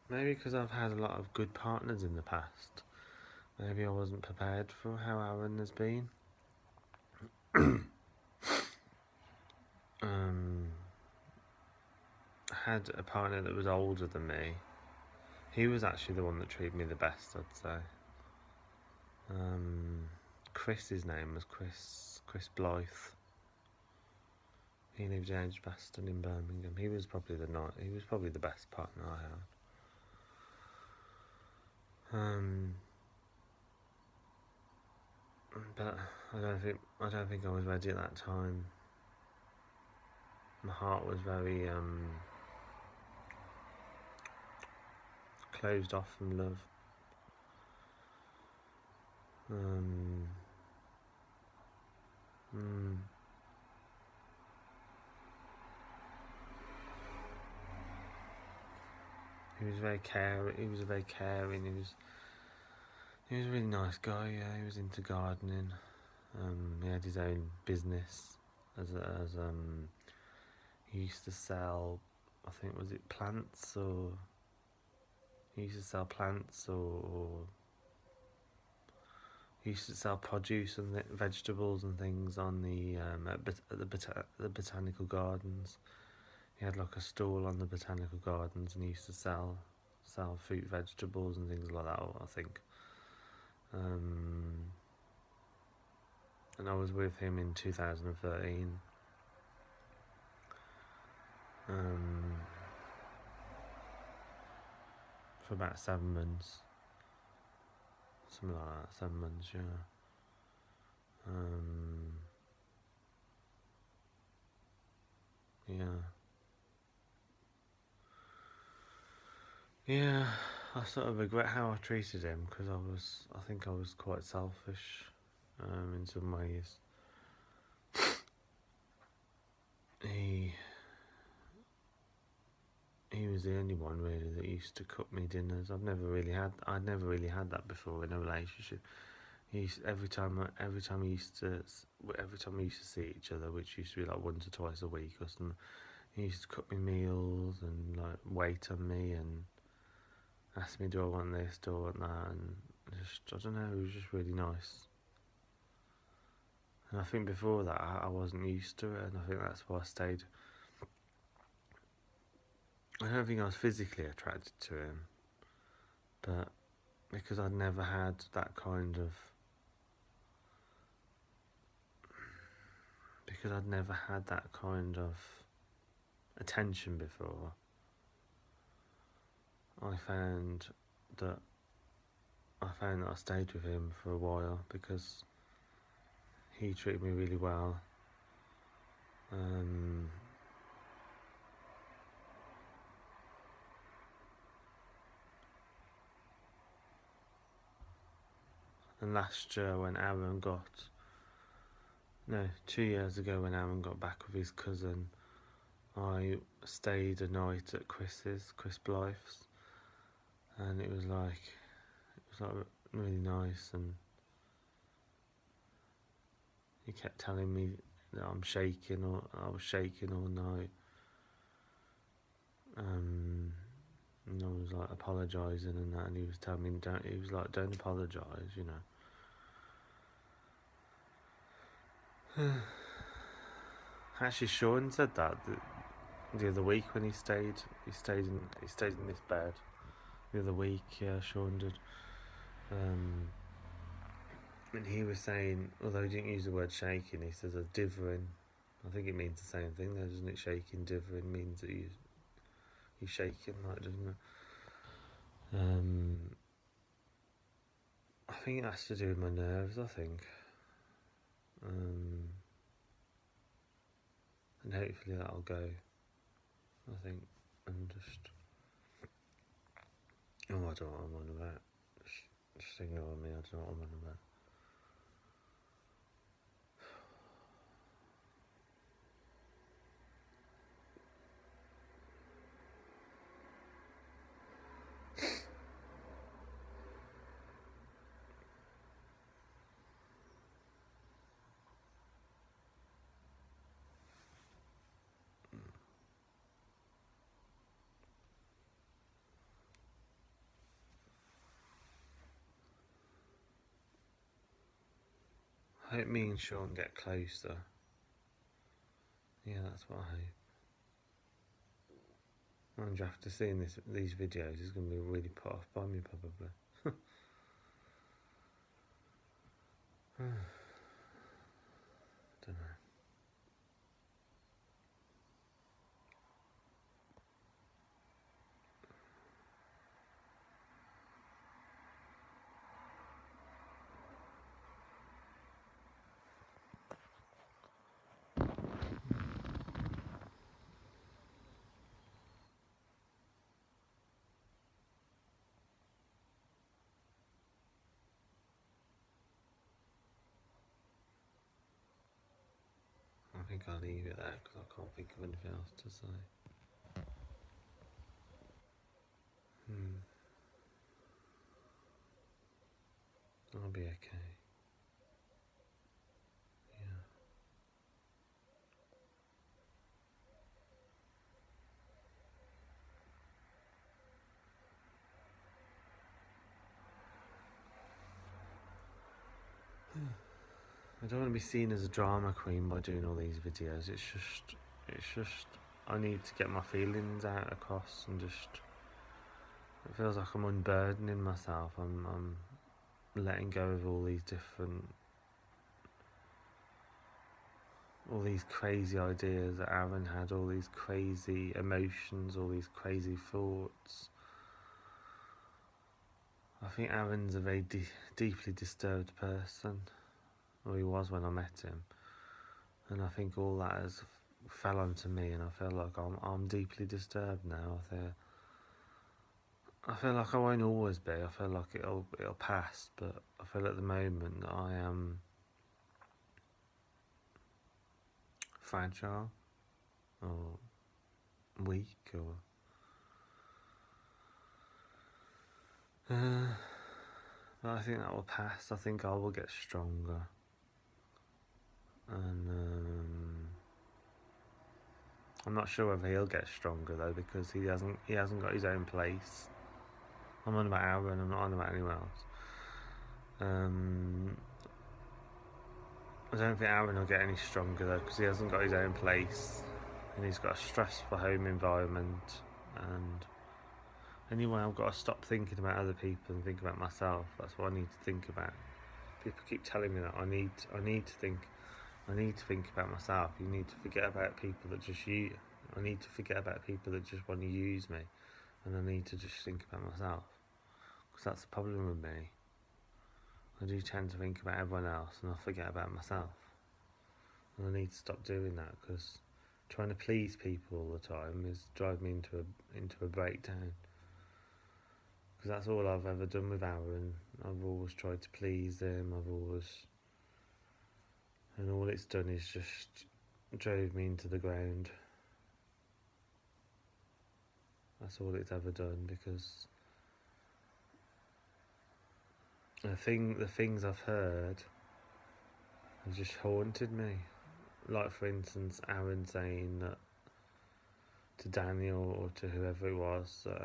Maybe because I've had a lot of good partners in the past. Maybe I wasn't prepared for how Aaron has been. I had a partner that was older than me. He was actually the one that treated me the best, I'd say. Chris, his name was Chris Blythe. He lived in Edgbaston in Birmingham. He was probably the best partner I had. But I don't think I was ready at that time. My heart was very closed off from love. He was very caring. He was very caring. He was a really nice guy. Yeah, he was into gardening. He had his own business he used to sell. I think was it plants or he used to sell plants or he used to sell produce and vegetables and things on the botanical gardens. He had like a stall on the botanical gardens, and he used to sell fruit, vegetables, and things like that. I think. And I was with him in 2013. For about 7 months, something like that. 7 months, yeah. Yeah, I sort of regret how I treated him because I think I was quite selfish in some ways. He was the only one really that used to cook me dinners. I'd never really had that before in a relationship. Every time we used to see each other, which used to be like once or twice a week or something, he used to cook me meals and like wait on me and ask me, do I want this, do I want that, and just, I don't know, it was just really nice. And I think before that I wasn't used to it, and I think that's why I stayed. I don't think I was physically attracted to him, but because I'd never had that kind of attention before, I found that I stayed with him for a while because he treated me really well. And last year when 2 years ago when Aaron got back with his cousin, I stayed a night at Chris Blythe's, and it was like really nice, and he kept telling me that I was shaking all night, and I was like apologising and that, and he was telling me don't apologise, you know. Actually, Sean said that the other week when he stayed in this bed the other week. Yeah, Sean did. And he was saying, although he didn't use the word shaking, he says a divering. I think it means the same thing though, doesn't it? Shaking, divering means that you're shaking, like, doesn't it? I think it has to do with my nerves, I think. And hopefully that'll go, I think. And just, I don't know what I'm on about. Just ignore me, I don't know what I'm on about. I hope me and Sean get closer. Yeah, that's what I hope. And after seeing these videos, he's going to be really put off by me probably. Don't know. I think I'll leave it there because I can't think of anything else to say. I'll be okay. Yeah. I don't want to be seen as a drama queen by doing all these videos. It's just, I need to get my feelings out across and just, it feels like I'm unburdening myself. I'm letting go of all these different, all these crazy ideas that Aaron had, all these crazy emotions, all these crazy thoughts. I think Aaron's a very deeply disturbed person, or he was when I met him, and I think all that has fell onto me, and I feel like I'm deeply disturbed now. I feel like I won't always be. I feel like it'll pass, but I feel at the moment that I am fragile or weak or but I think that will pass. I think I will get stronger, and I'm not sure whether he'll get stronger though, because he hasn't got his own place. I'm on about Aaron. I'm not on about anyone else. I don't think Aaron will get any stronger though, because he hasn't got his own place, and he's got a stressful home environment. And anyway, I've got to stop thinking about other people and think about myself. That's what I need to think about. People keep telling me that I need to think about myself. You need to forget about people that just use. I need to forget about people that just want to use me, and I need to just think about myself, because that's the problem with me. I do tend to think about everyone else and I forget about myself, and I need to stop doing that, because trying to please people all the time is driving me into a breakdown. Because that's all I've ever done with Aaron. I've always tried to please him. And all it's done is just drove me into the ground. That's all it's ever done, because the things I've heard have just haunted me. Like, for instance, Aaron saying that to Daniel or to whoever it was that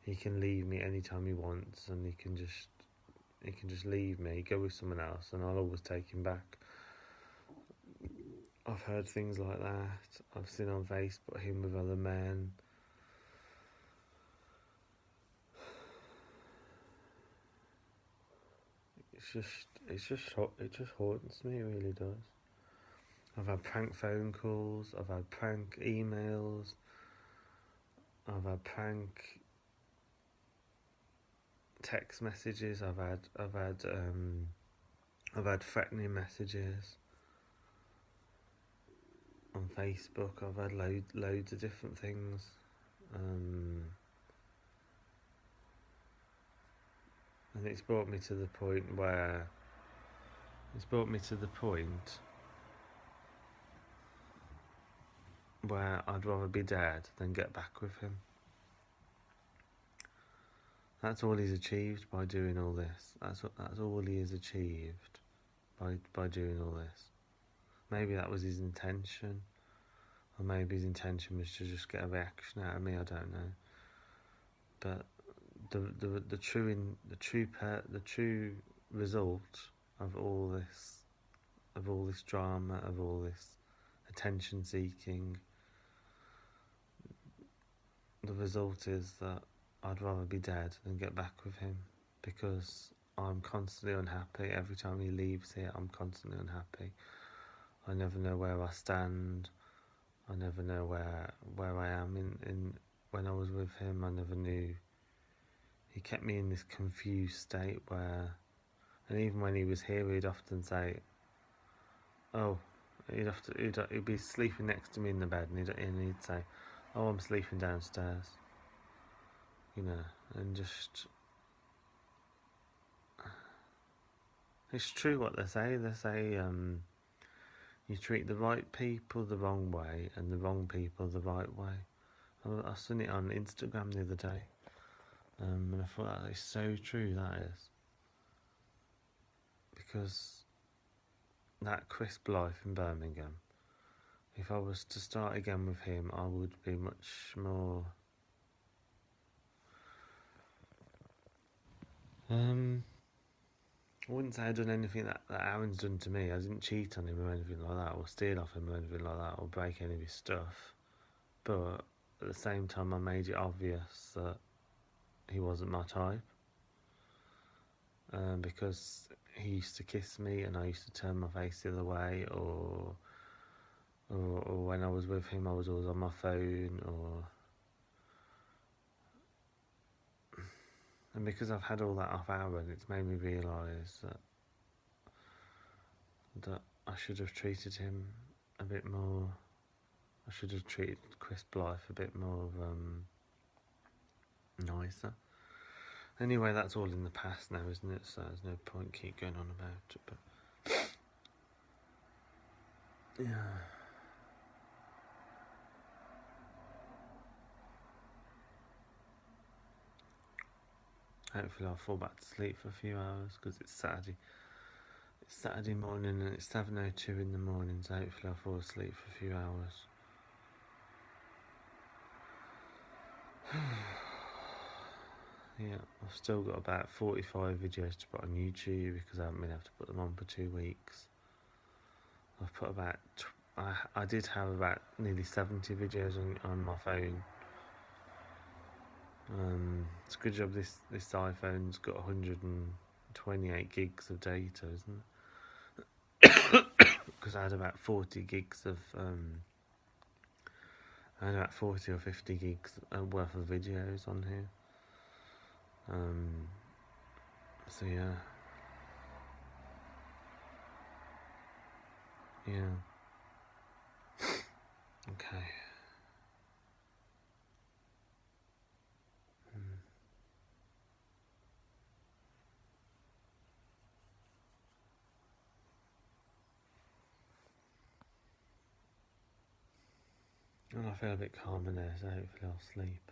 he can leave me anytime he wants, and he can just leave me, go with someone else, and I'll always take him back. I've heard things like that. I've seen on Facebook him with other men. It just haunts me. It really does. I've had prank phone calls. I've had prank emails. I've had prank text messages. I've had threatening messages on Facebook. I've had loads of different things. And it's brought me to the point where I'd rather be dead than get back with him. That's all he's achieved by doing all this. That's all he has achieved by doing all this. Maybe that was his intention, or maybe his intention was to just get a reaction out of me. I don't know. But the true result of all this drama, of all this attention seeking. The result is that I'd rather be dead than get back with him, because I'm constantly unhappy. Every time he leaves here, I'm constantly unhappy. I never know where I stand. I never know where I am in when I was with him. I never knew. He kept me in this confused state where, and even when he was here, he'd often say, "Oh," he'd be sleeping next to me in the bed, and he'd say, "Oh, I'm sleeping downstairs," and just. It's true what they say. They say you treat the right people the wrong way and the wrong people the right way. I seen it on Instagram the other day, and I thought that is so true. That is, because that Chris Blythe in Birmingham, if I was to start again with him, I would be much more. I wouldn't say I'd done anything that Aaron's done to me. I didn't cheat on him or anything like that, or steal off him or anything like that, or break any of his stuff. But at the same time, I made it obvious that he wasn't my type. Because he used to kiss me and I used to turn my face the other way, or when I was with him, I was always on my phone, and because I've had all that off Aaron, it's made me realise that I should have treated him a bit more. I should have treated Chris Blythe a bit more nicer. Anyway, that's all in the past now, isn't it? So there's no point keep going on about it. But yeah. Hopefully I'll fall back to sleep for a few hours, because it's Saturday. It's Saturday morning and it's 7:02 in the morning, so hopefully I'll fall asleep for a few hours. Yeah, I've still got about 45 videos to put on YouTube because I haven't been able to put them on for 2 weeks. I've put about... I did have about nearly 70 videos on my phone. It's a good job this iPhone's got 128 gigs of data, isn't it? Because I had about 40 gigs of... I had about 40 or 50 gigs worth of videos on here. So yeah. Okay. And I feel a bit calmer now, so hopefully I'll sleep.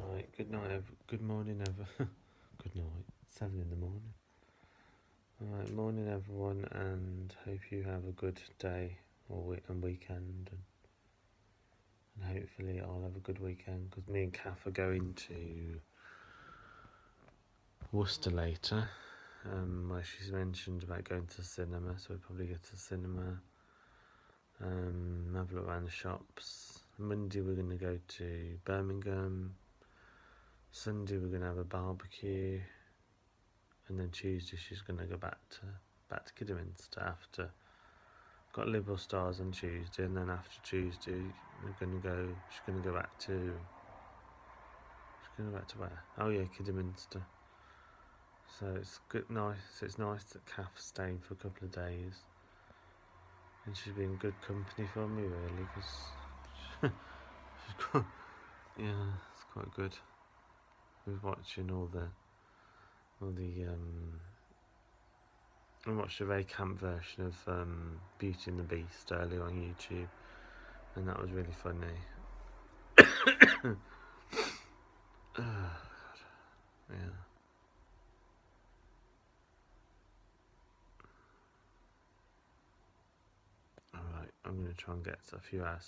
Alright, good night, good morning, good night, 7 in the morning. Alright, morning everyone, and hope you have a good day and weekend, and hopefully I'll have a good weekend, because me and Kath are going to Worcester later, where she's mentioned about going to the cinema, so we'll probably go to the cinema, have a look around the shops. Monday we're going to go to Birmingham. Sunday we're going to have a barbecue, and then Tuesday she's going to go back to Kidderminster after. Got Liberal Stars on Tuesday, and then after Tuesday she's going to go back to where? Oh yeah, Kidderminster. So it's good, nice. It's nice that Kath's staying for a couple of days, and she's been good company for me really, because yeah, it's quite good. We're watching I watched a very camp version of Beauty and the Beast earlier on YouTube, and that was really funny. Oh, God. Yeah. Alright, I'm going to try and get a few hours